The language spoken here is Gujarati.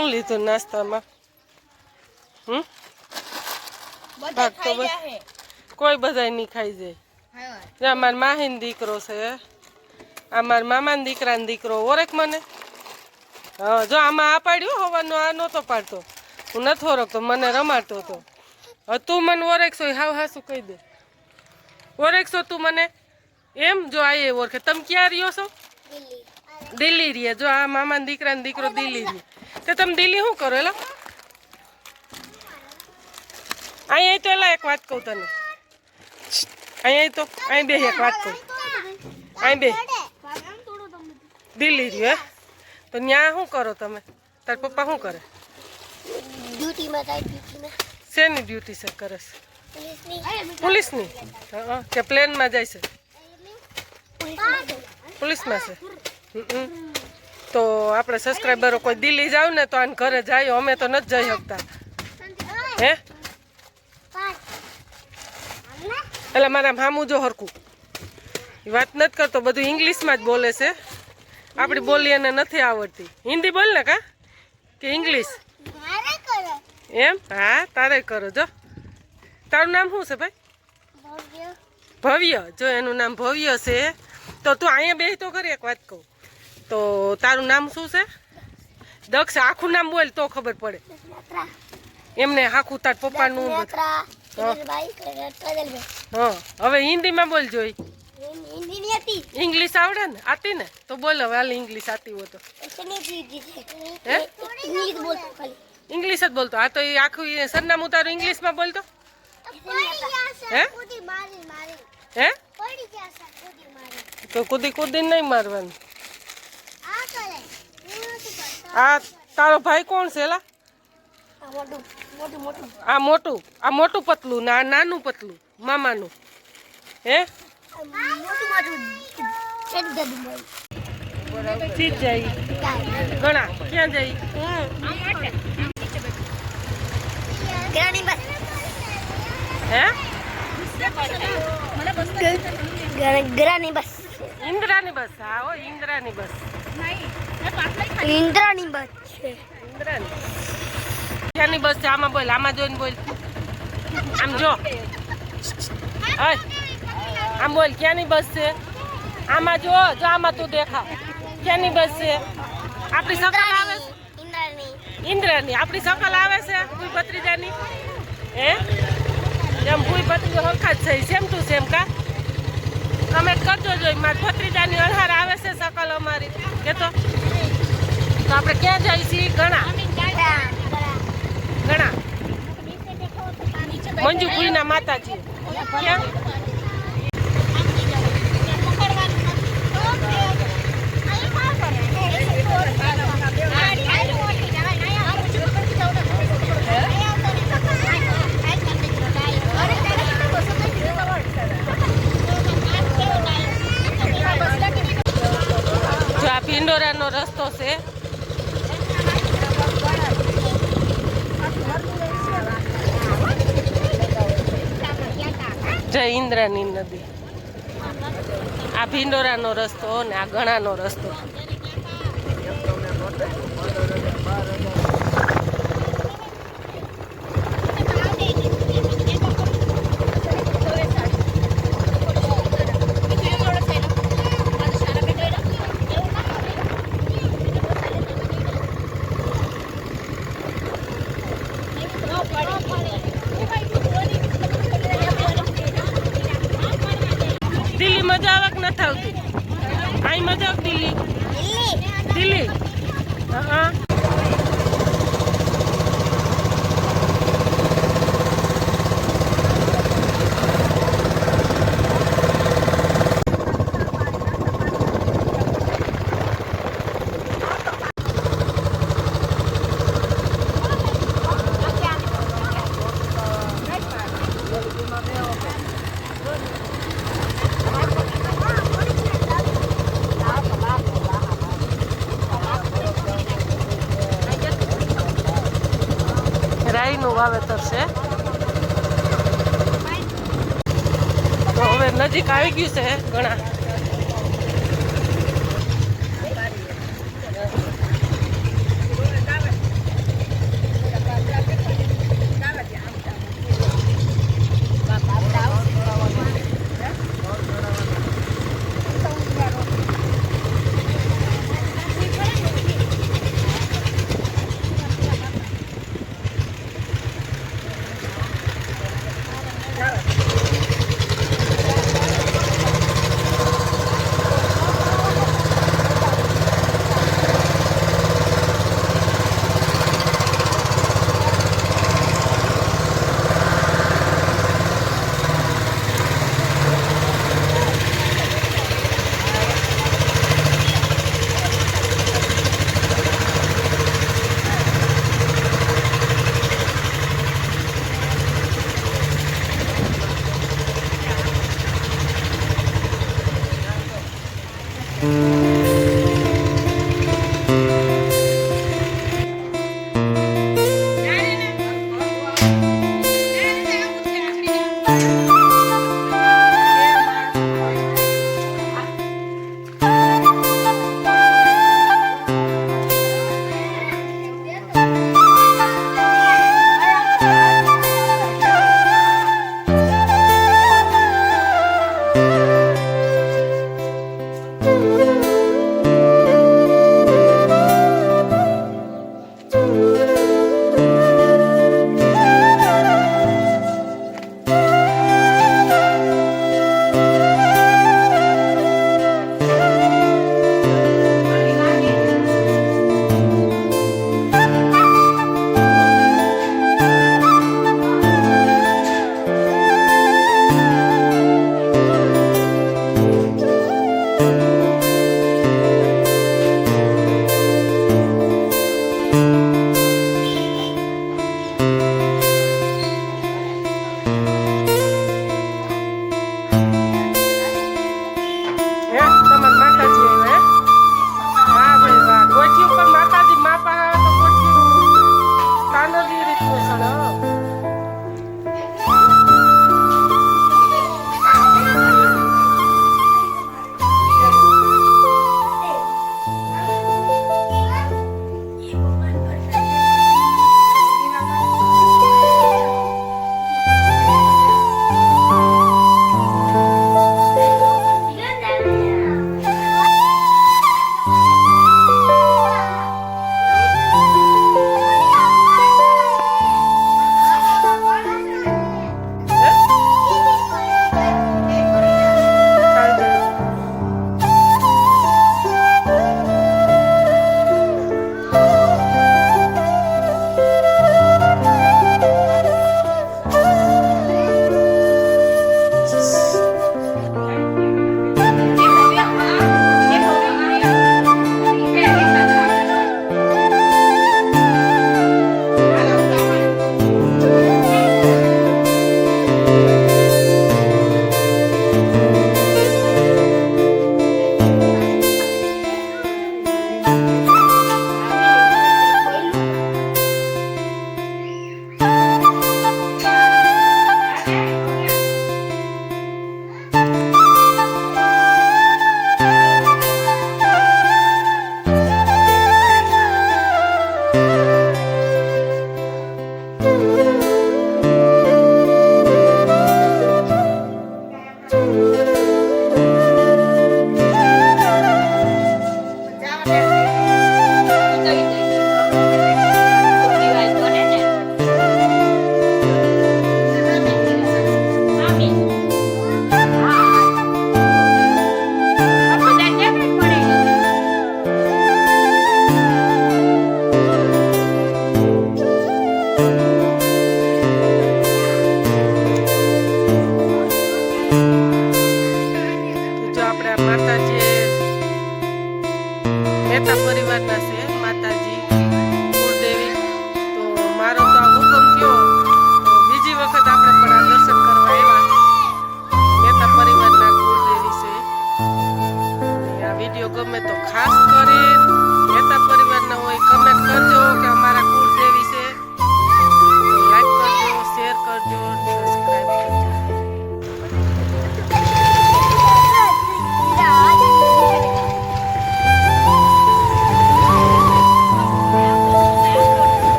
શું લીધું નાસ્તામાં? ભાગ તો કોઈ બધાય નહીં ખાઈ જાય. અમાર માહીન દીકરો છે, અમાર મામાના દીકરાનો દીકરો ઓળખ મને. હા જો આમાં આ પાડ્યું હોવાનો આ નહોતો પાડતો, હું નથી ઓળખતો, મને રમાડતો હતો. હવે તું મને ઓળખશો હાવ હાસું કહી દે. ઓળખશો તું મને એમ? જો આ એ ઓળખે. તમે ક્યાં રહ્યો છો? દિલ્હી રહીએ. જો આ મામાના દીકરાનો દીકરો દિલ્હી રહીએ. તો તમે દિલ્હી શું કરો? એલા અહીંયા તો એલા એક વાત કહું તને. અહીંયા તો અહીં બે એક વાત કહું. અહીં બે દિલ્હી રહ્યો હે તો ત્યાં શું કરો તમે? તાર પપ્પા શું કરે? શેની ડ્યુટી છે કરે છે? પોલીસની? હા કે પ્લેનમાં જાય છે? પોલીસમાં છે. તો આપણે સબસ્ક્રાઈબરો કોઈ દિલ્હી જાવ ને તો આને ઘરે જાય, અમે તો નથી જઈ શકતા. હે એટલે મારા મામું જો હરકું વાત નથી કરતો, બધું ઇંગ્લિશમાં જ બોલે છે. આપણી બોલી એને નથી આવડતી. હિન્દી બોલ ને કા કે ઇંગ્લિશ? એમ? હા તારે કરો. જો તારું નામ શું છે ભાઈ? ભવ્ય. જો એનું નામ ભવ્ય છે. તો તું અહીંયા બેસી તો કરી. એક વાત કહું તો તારું નામ શું છે? દક્ષ. આખું નામ બોલ તો ખબર પડે એમને. આખું તાર પપ્પાનું. હા હવે હિન્દીમાં બોલ જોઈ. इंग्लिश आवड़े ने? आती ने तो बोलो वाली इंग्लिश आती हो तो इंग्लिश જ બોલતો. આ તો એ આખું સરનામું તારું ઇંગ્લિશમાં બોલતો હે? હે તો કૂદી કૂદી નહીં મારવાનું. આ તારો ભાઈ કોણ છે? એલા આ મોટું પતલું ને આ નાનું પતલું મામાનું. હે ચીજ જાય ઘણા ક્યાં જાય? હે ઇન્દ્રાની બસ. ઇન્દ્રાની બસ. હા હો ઇન્દ્રાની બસ. ઇન્દ્રાની બસ છે. ઇન્દ્રાની ક્યાંની બસ છે? આમાં બોલ. આમાં જોઈને બોલ. આમ જો આમ બોલ. ક્યાંની બસ છે? આમાં જો. જો આમાં તું દેખા. ક્યાંની બસ છે? આપણી સકલ આવે છે. ઇન્દ્રાની આપણી સકલ આવે છે ભૂઈ ભત્રીજાની. હે એમ ભૂઈ ભત્રીજો હરખા જ છે. સેમ ટુ સેમ કા? કમેન્ટ કરજો. જોઈ મારી ભત્રીજાની અલહાર આવે છે સકલ અમારી કે તો આપણે ક્યાં જઈએ છીએ? ઘણા મંજુ ભૂઈના માતાજી. ક્યાં? જો આ પિંડોરાનો રસ્તો છે. જય ઇન્દ્રાની નદી. આ ભિંડોરાનો રસ્તો ને આ ગણાનો રસ્તો. દિલ્હી મજા આવે કે નથી આવતી? અહીં મજા આવે? દિલ્હી હા. રાઈનું વાવેતર છે. તો હવે નજીક આવી ગયું છે ઘણા.